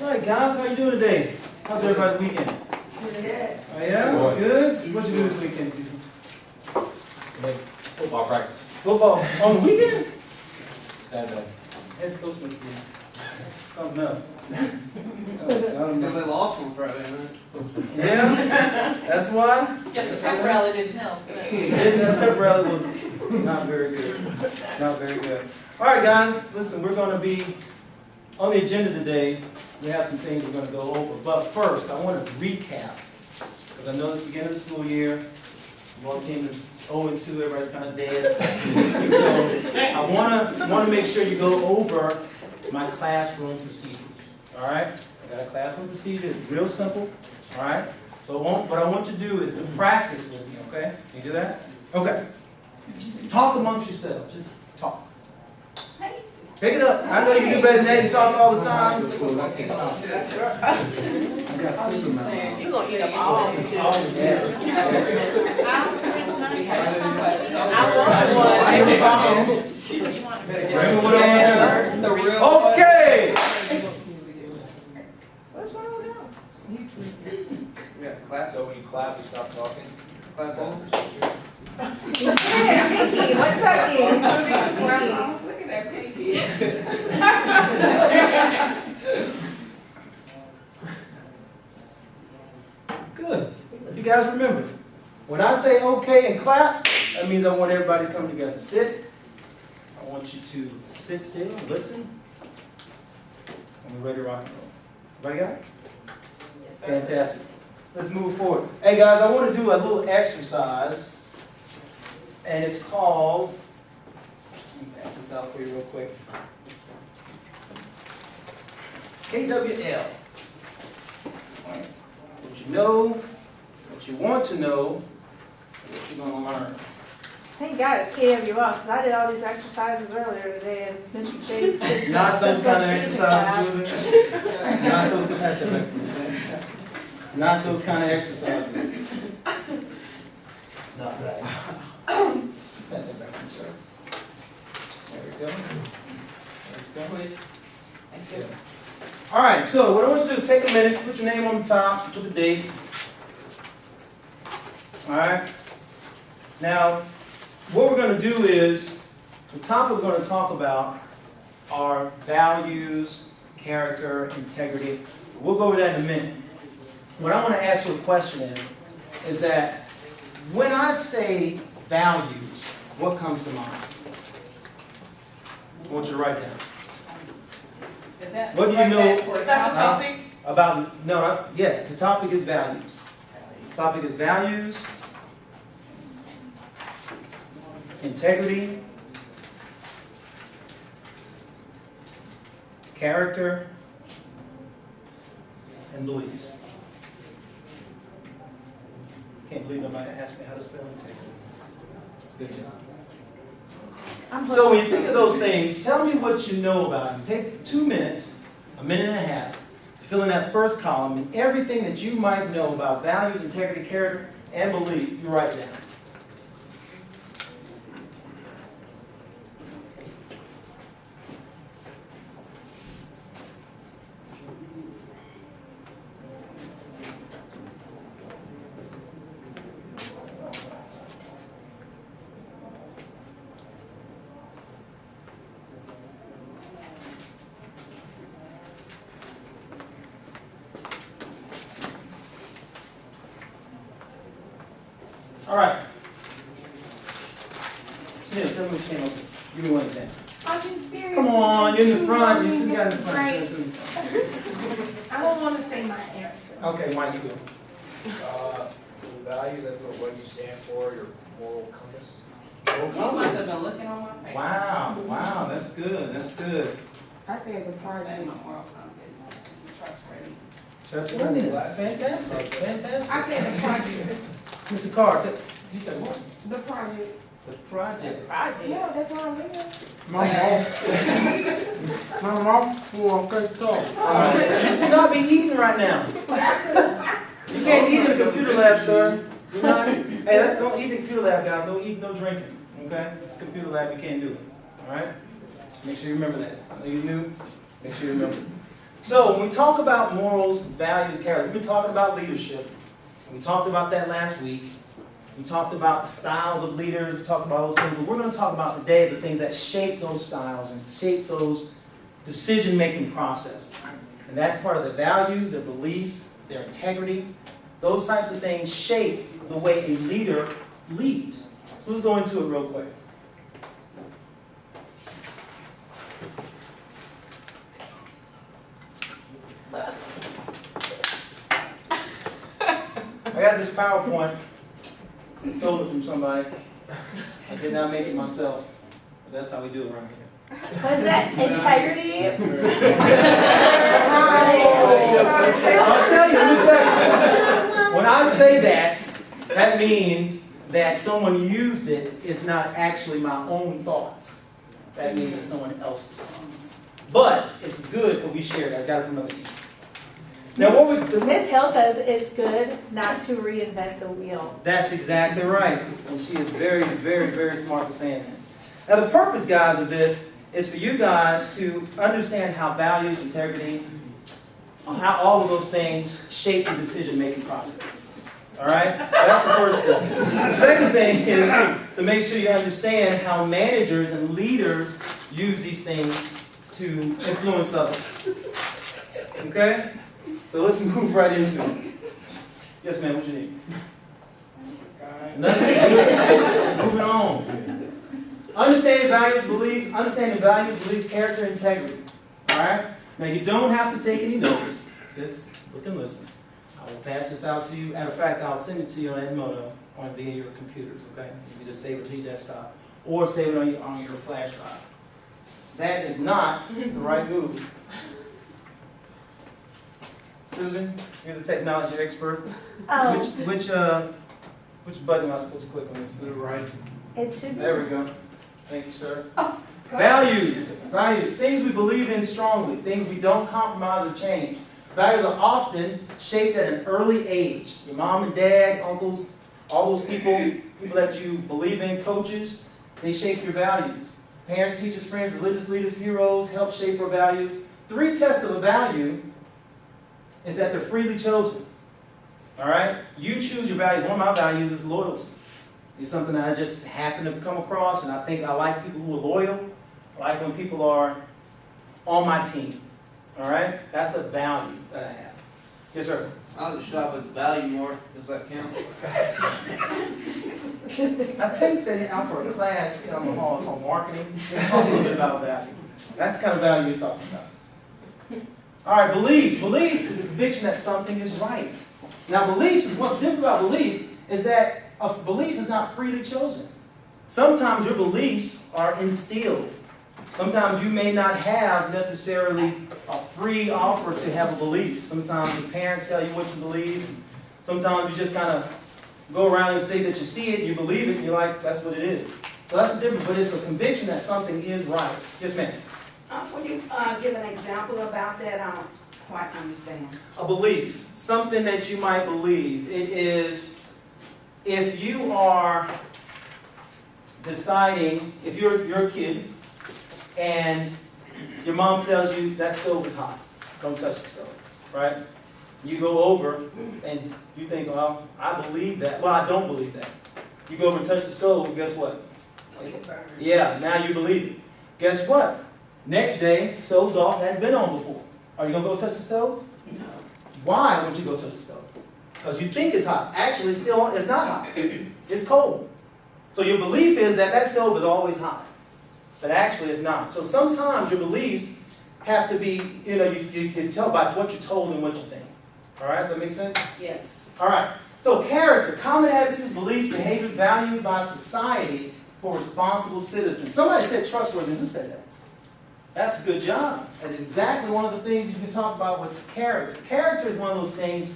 All right, guys, how you doing today? How's everybody's weekend? Good. Oh yeah, good. What'd you do this weekend, Cecil? Football practice. Football on the weekend? Saturday. Head coach must be something else. I don't Because know. they lost on Friday night. Yeah, that's why. Guess the pep rally didn't help. That pep rally was not very good. Not very good. All right, guys, listen, we're going to be on the agenda today. We have some things we're going to go over. But first, I want to recap, because I know it's the beginning of the school year. The ball team is 0-2, everybody's kind of dead. So I want to make sure you go over my classroom procedures. All right? I got a classroom procedure. It's real simple. All right? So what I want you to do is to practice with me, okay? Can you do that? Okay. Talk amongst yourselves. Just talk. Pick it up. I know you can do better than that. You talk all the time. You're gonna eat up all the children. Yes. Okay. What's wrong with him? Yeah, clap. So when you clap, you stop talking. Clap on. Pinky, what's up, Pinky? Look at that pinky. Good. You guys remember, when I say okay and clap, that means I want everybody to come together. Sit. I want you to sit still, listen, and we're ready to rock and roll. Everybody got it? Yes, sir. Fantastic. Let's move forward. Hey guys, I want to do a little exercise, and it's called, let me pass this out for you real quick. KWL. Right. What you know, what you want to know, and what you're going to learn. Thank God it's KWL, because I did all these exercises earlier today, and Mr. Chase did Not those kind of exercises, Susan. Not those Not those kind of exercises. Not that. Pass it back to you, sir. There we go. There we go. Thank you. All right, so what I want you to do is take a minute, put your name on the top, put the date. All right. Now, what we're going to do is, the topic we're going to talk about are values, character, integrity. We'll go over that in a minute. What I want to ask you a question is that when I say values, what comes to mind? I want you to write down. Is that What do you know? Is that the topic? About, no, yes, the topic is values. The topic is values, integrity, character, and beliefs. Can't believe nobody asked me how to spell integrity. That's a good job. So when you think of those things, tell me what you know about them. Take 2 minutes, a minute and a half, to fill in that first column, and everything that you might know about values, integrity, character, and belief, you write down. All right. Chanel, tell me what you came up with. Give me one example. I'm just serious. Come on, you're in the front. You should have got in the front. Right. That's in the front. I don't want to say my answer. Okay, why don't you go? The values, that's what you stand for, your moral compass. You must have been looking on my face. Wow, wow, that's good, that's good. I said the That's project. my moral compass. Trustworthy. Trustworthiness, fantastic, I fantastic. said the project. Mr. Carr, you said what? The project. The project. Project. Yeah, that's what I'm reading. My mom will take talk. You should not be eating right now. You can't eat in the computer lab, sir. Do not, hey, don't eat in the computer lab, guys. Don't eat, no drinking. Okay? It's a computer lab, you can't do it. All right? Make sure you remember that. I know you're new. Make sure you remember. So when we talk about morals, values, character, we've been talking about leadership. We talked about that last week. We talked about the styles of leaders. We talked about all those things. But we're going to talk about today the things that shape those styles and shape those decision-making processes. And that's part of the values, their beliefs, their integrity. Those types of things shape the way a leader leads. So let's go into it real quick. I got this PowerPoint. I stole it from somebody. I did not make it myself. But that's how we do it around here. Was that integrity? I'll tell you, let me tell you. When I say that, that means that someone used it is not actually my own thoughts. That means it's someone else's thoughts. But it's good because we shared it. I got it from other people. Now, Ms. Hill says it's good not to reinvent the wheel. That's exactly right. And she is very, very, very smart for saying that. Now, the purpose, guys, of this is for you guys to understand how values, integrity, how all of those things shape the decision-making process. All right? That's the first thing. The second thing is to make sure you understand how managers and leaders use these things to influence others. Okay? So let's move right into it. Yes, ma'am, what you need? Nothing? Moving on. Understanding values, beliefs, character, integrity. Alright? Now you don't have to take any notes. Just look and listen. I will pass this out to you. Matter of fact, I'll send it to you on Edmodo via your computers, okay? You can just save it to your desktop. Or save it on your flash drive. That is not the right move. Susan, you're the technology expert. Which button am I supposed to click on this? To the right. It should be. There we go. Thank you, sir. Values. Values. Things we believe in strongly. Things we don't compromise or change. Values are often shaped at an early age. Your mom and dad, uncles, all those people that you believe in, coaches, they shape your values. Parents, teachers, friends, religious leaders, heroes help shape our values. 3 tests of a value is that they're freely chosen. All right? You choose your values. One of my values is loyalty. It's something that I just happen to come across, and I think I like people who are loyal. I like when people are on my team. All right? That's a value that I have. Yes, sir? I'll just shop at value more. Does that count? I think they offer a class on marketing. They talk a little bit about value. That's the kind of value you're talking about. All right, beliefs. Beliefs is the conviction that something is right. Now, beliefs, what's different about beliefs is that a belief is not freely chosen. Sometimes your beliefs are instilled. Sometimes you may not have necessarily a free offer to have a belief. Sometimes your parents tell you what you believe. Sometimes you just kind of go around and say that you see it, you believe it, and you're like, that's what it is. So that's the difference, but it's a conviction that something is right. Yes, ma'am? Will you give an example about that? I don't quite understand. A belief, something that you might believe. It is, if you are deciding, if you're a kid, and your mom tells you that stove is hot, don't touch the stove, right? You go over and you think, well, I believe that. Well, I don't believe that. You go over and touch the stove, and guess what? Yeah, now you believe it. Guess what? Next day, stove's off, hadn't been on before. Are you going to go touch the stove? No. Why would you go touch the stove? Because you think it's hot. Actually, it's not hot. It's cold. So your belief is that that stove is always hot. But actually it's not. So sometimes your beliefs have to be, you can tell by what you're told and what you think. All right, does that make sense? Yes. All right. So character, common attitudes, beliefs, behaviors valued by society for responsible citizens. Somebody said trustworthy. Who said that? That's a good job. That is exactly one of the things you can talk about with character. Character is one of those things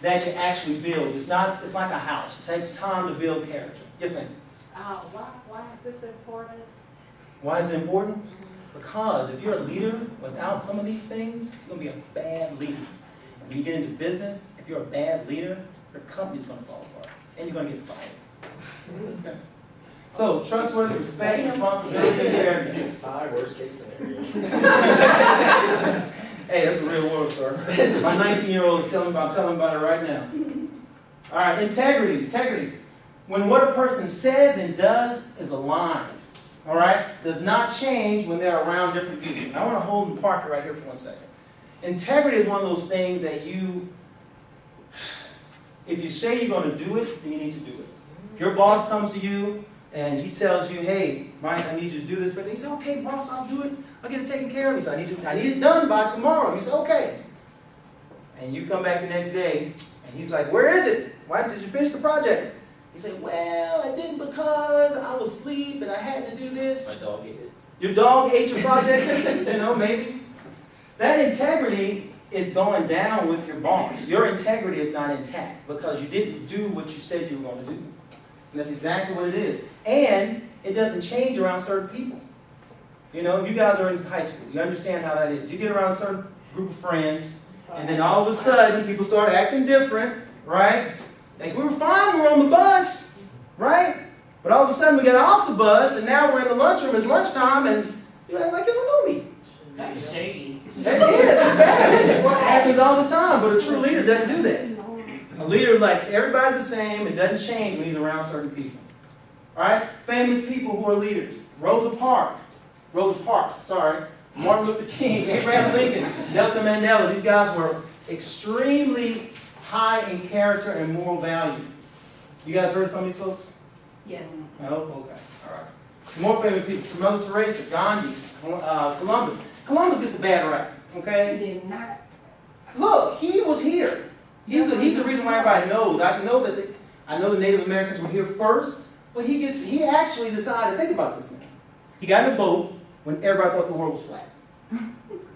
that you actually build. It's like a house. It takes time to build character. Yes, ma'am? Why is this important? Why is it important? Because if you're a leader without some of these things, you're going to be a bad leader. When you get into business, if you're a bad leader, your company's going to fall apart. And you're going to get fired. Okay. So, trustworthy, respect, responsibility, and fairness. Worst case scenario. Hey, that's a real world, sir. My 19-year-old is telling me about it right now. All right, integrity, integrity. When what a person says and does is aligned, all right, does not change when they're around different people. And I want to hold and park it right here for 1 second. Integrity is one of those things that if you say you're going to do it, then you need to do it. If your boss comes to you and he tells you, hey, Mike, I need you to do this, but you say, okay, boss, I'll do it. I'll get it taken care of. He said, I need it done by tomorrow. You say, okay. And you come back the next day, and he's like, where is it? Why did you finish the project? You say, well, I didn't because I was asleep and I had to do this. My dog ate it. Your dog ate your project, maybe. That integrity is going down with your boss. Your integrity is not intact because you didn't do what you said you were going to do. And that's exactly what it is. And it doesn't change around certain people. You guys are in high school. You understand how that is. You get around a certain group of friends, and then all of a sudden, people start acting different, right? Like, we were fine, we were on the bus, right? But all of a sudden, we get off the bus, and now we're in the lunchroom, it's lunchtime, and you're like, you don't know me. That's shady. It is, it's bad. It happens all the time, but a true leader doesn't do that. A leader likes everybody the same and doesn't change when he's around certain people. All right? Famous people who are leaders. Rosa Parks, Martin Luther King, Abraham Lincoln, Nelson Mandela. These guys were extremely high in character and moral value. You guys heard of some of these folks? Yes. I hope. Okay. All right. Some more famous people. Mother Teresa, Gandhi, Columbus. Columbus gets a bad rap. Okay? He did not. Look, he was here. He's the reason why everybody knows. I know the Native Americans were here first, but he actually decided, think about this now. He got in a boat when everybody thought the world was flat.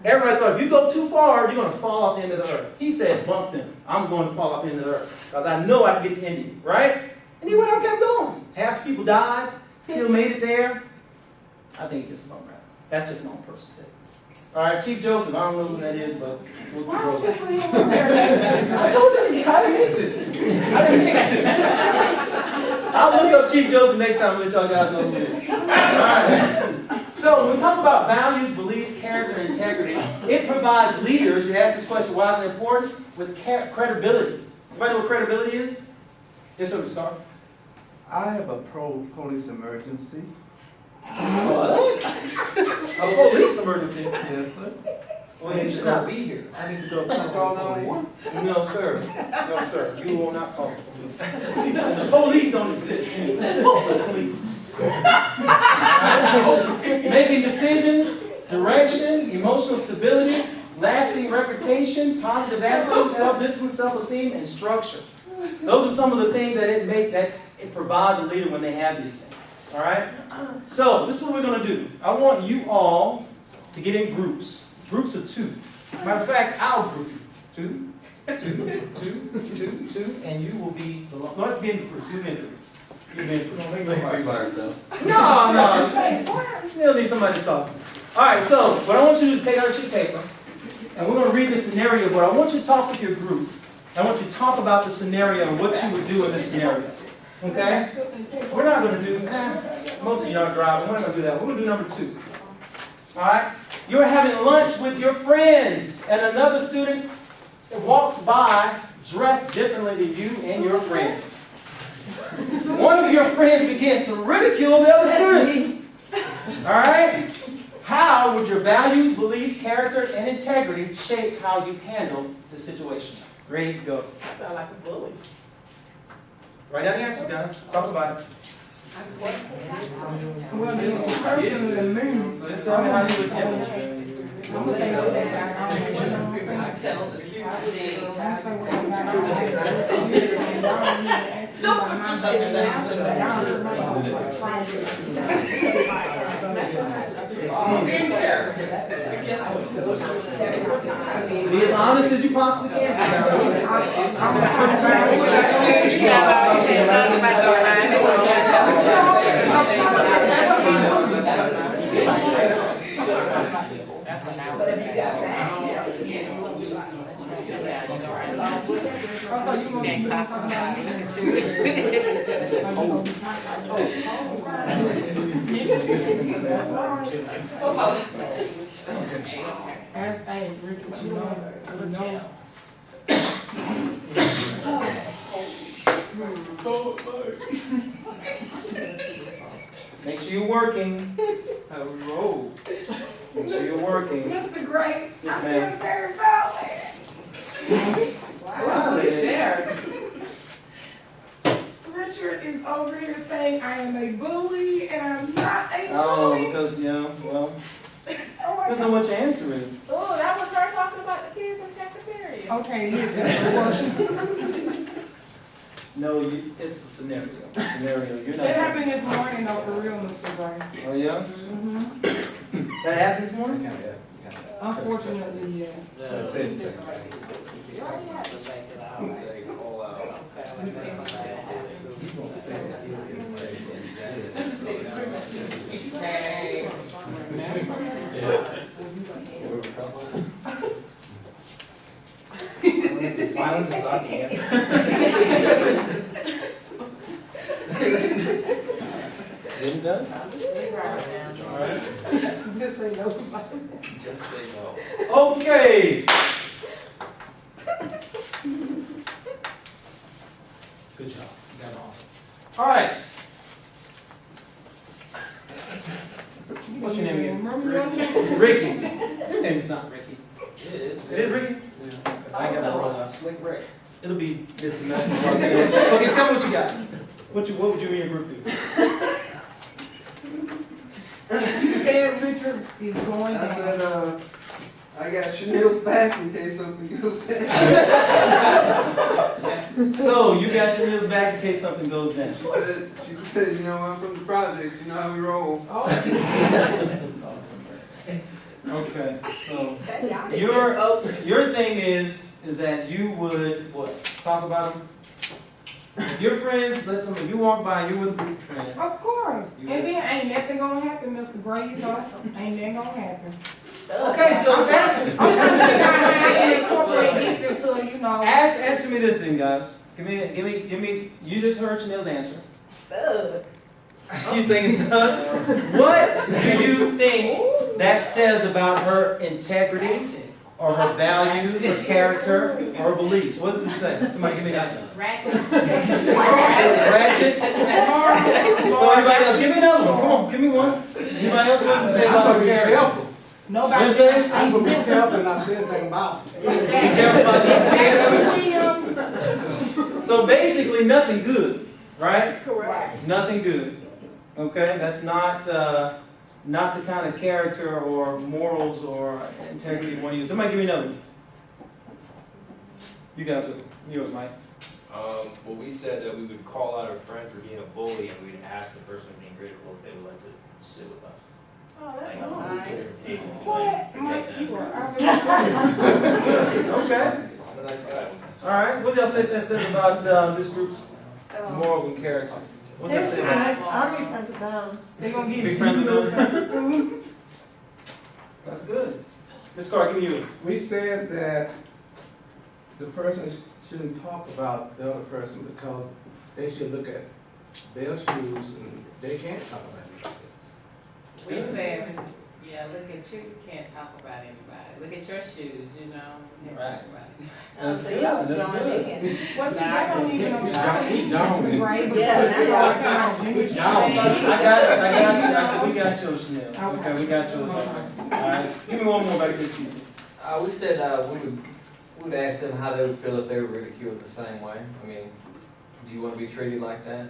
Everybody thought if you go too far, you're going to fall off the end of the earth. He said, bump them. I'm going to fall off the end of the earth because I know I can get to India, right? And he went out and kept going. Half the people died, still made it there. I think it gets a bum rap. That's just my own personal take. All right, Chief Joseph, I don't know who that is, but we'll keep rolling. I told you I didn't make this. I'll look up Chief Joseph next time and let y'all guys know who it is. All right. So when we talk about values, beliefs, character, and integrity, it provides leaders, you ask this question, why is it important? With credibility. Anybody know what credibility is? Yes, sir, Mr. Carter. I have a pro-police emergency. What? A police emergency? Yes, sir. Well, you should not be here. I need to go call the police. No, sir. No, sir. You will not call the police. The police don't exist. The police. Making decisions, direction, emotional stability, lasting reputation, positive attitude, self-discipline, self-esteem, and structure. Those are some of the things that it provides a leader when they have these things. All right? So, this is what we're going to do. I want you all to get in groups. Groups of 2. Matter of fact, I'll group you. 2, 2, 2, 2, 2, and you will be the long. Not be in the group. You'll be in the group. You'll be in the group. No. You still need somebody to talk to. All right, so what I want you to do is take out a sheet of paper, and we're going to read the scenario, but I want you to talk with your group. I want you to talk about the scenario and what you would do in this scenario. Okay? We're not going to do, most of you are driving. We're not going to do that. We're going to do number 2. All right? You're having lunch with your friends, and another student walks by dressed differently than you and your friends. One of your friends begins to ridicule the other students. All right? How would your values, beliefs, character, and integrity shape how you handle the situation? Ready? Go. Sound like a bully. Write down the answers, guys. Talk about it. Well, this is personal to me. Just tell me how you would handle it. I'm gonna think of that. Tell the student. Be as honest as you possibly can. Hey, Rick, you know. Make sure you're working. How we roll. Make sure you're working. Mr. Gray, Yes, I ma'am. feel very violated. Wow, who's there? Richard is over here saying I am a bully and I'm not a Oh, bully. because, well, Oh my depends on what your answer is. Oh, that was her talking about the kids in the cafeteria. Okay, listen. No, it's a scenario. You're not. That happened this morning though, for real, Mr. Gray. Oh, yeah? Mm-hmm. That happened this morning? Unfortunately, yes. You already have to back it out. Say, call out. Hey. Violence is not the answer. Didn't done? All right. Just say no. Just say no. Okay. Good job. You got awesome. All right. What's your name again? Remember your name? Ricky. And not Ricky. It is. It is Ricky? Yeah. I ain't got no roll out. Slick Rick. It'll be this and that. Okay, tell me what you got. What would you and your group do? You said Richard is going I down. said, I got Chanel's back in case something goes down. So you got your meals back in case something goes down. She said, you know, I'm from the projects, you know how we roll. Okay, so Y'all your thing is that you would what? Talk about them. Your friends, let somebody you walk by, you're with a group of friends. Of course. You And then ain't nothing gonna happen, Mr. Gray, you know. Ain't nothing gonna happen. Okay, so I'm trying to figure out how to incorporate this into, you know. answer me this then, guys. Give me. You just heard Chanel's answer. You thinking, what do you think that says about her integrity, or her values, her character, or her beliefs? What does it say? Somebody give me an answer. Ratchet. Ratchet. So everybody else, give me another one. Come on, give me one. Anybody else? What does it say about her character? Nobody. What is it? I'm gonna be careful not saying anything about it. Be careful about that. Exactly. So basically, nothing good, right? Correct. Nothing good. Okay, that's not the kind of character or morals or integrity you want to use. Somebody give me another one. You guys, yours, Mike. Well, we said that we would call out our friend for being a bully, and we'd ask the person being grateful if they would like to sit with us. Oh, that's Like, so nice. What? Mike, you are Okay. I'm a nice guy. All right. What does that say about this group's morals and character? What's that say about? I'll be friends with them. They're gonna give Be you. friends with them. That's good. Miss Carr, give me yours. We said that the person shouldn't talk about the other person because they should look at their shoes and they can't talk about it. We said, yeah, look at you, you can't talk about anybody. Look at your shoes, you know. You can't Right. talk about anybody. That's good. That's good. Well, see, that don't even apply to He don't. Mr. Gray, because Yeah, we are We Jimmy. got we got yours, Chanel. Okay, we got yours. All right. Give me one more back here, Keith. We said we would ask them how they would feel if they were ridiculed the same way. I mean, do you want to be treated like that?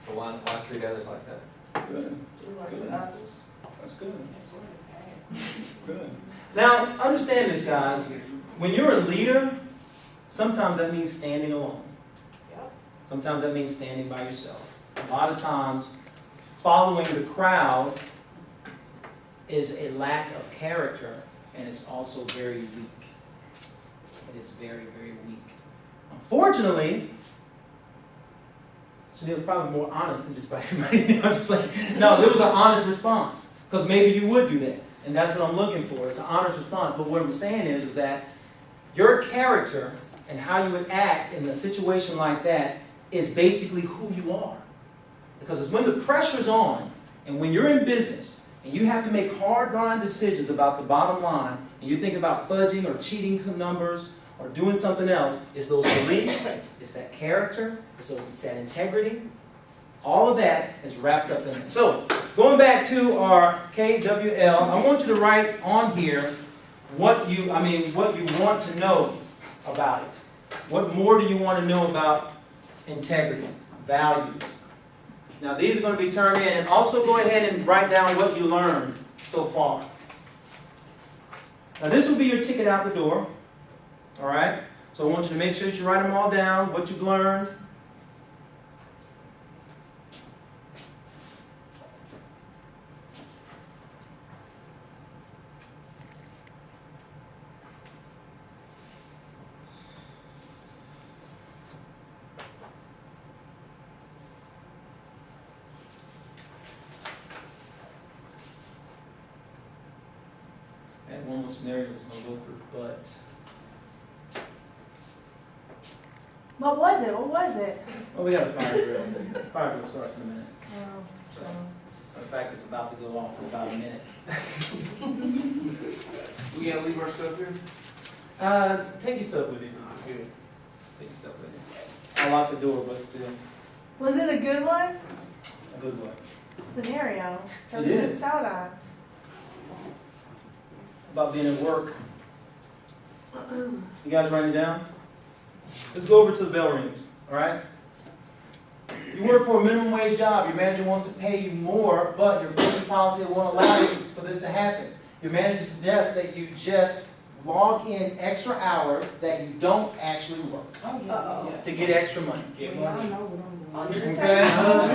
So why treat others like that? Good. Good. That's good. Good. Now, understand this, guys. When you're a leader, sometimes that means standing alone. Sometimes that means standing by yourself. A lot of times, following the crowd is a lack of character, and it's also very weak. It is very, very weak. Unfortunately, Chanel's probably more honest than just about everybody. No, it was an honest response. Because maybe you would do that. And that's what I'm looking for. It's an honest response. But what I'm saying is that your character and how you would act in a situation like that is basically who you are. Because it's when the pressure's on and when you're in business and you have to make hard-line decisions about the bottom line, and you think about fudging or cheating some numbers or doing something else, it's those beliefs, it's that character, it's that integrity. All of that is wrapped up in it. So, going back to our KWL, I want you to write on here what you want to know about it. What more do you want to know about integrity, values? Now, these are going to be turned in, and also go ahead and write down what you learned so far. Now, this will be your ticket out the door. All right? So I want you to make sure that you write them all down, what you've learned. And one more scenario is going to go through, but What was it? What was it? well, we got a fire drill. Fire drill starts in a minute. Oh, So, in fact, it's about to go off in about a minute. We gotta leave our stuff here? Take your stuff with you. Okay. Take your stuff with you. I locked the door, but still, Was it a good one? a good one. Scenario. It That we is. missed out on. It's about being at work. You guys writing it down? Let's go over to the bell rings, all right? You work for a minimum wage job. Your manager wants to pay you more, but your company policy won't allow you for this to happen. Your manager suggests that you just log in extra hours that you don't actually work to get extra money. Okay?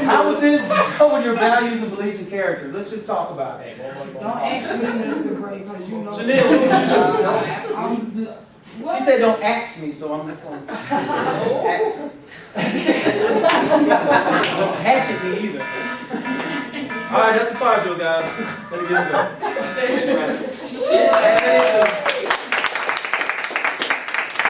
How would your values and beliefs and character? Let's just talk about it. Don't ask me, Mr. Gray, because you know. Chanel, she said don't ask me, so I'm just going to ask her. Don't hatchet me either. All right, that's the fire drill, guys. Let me get it going.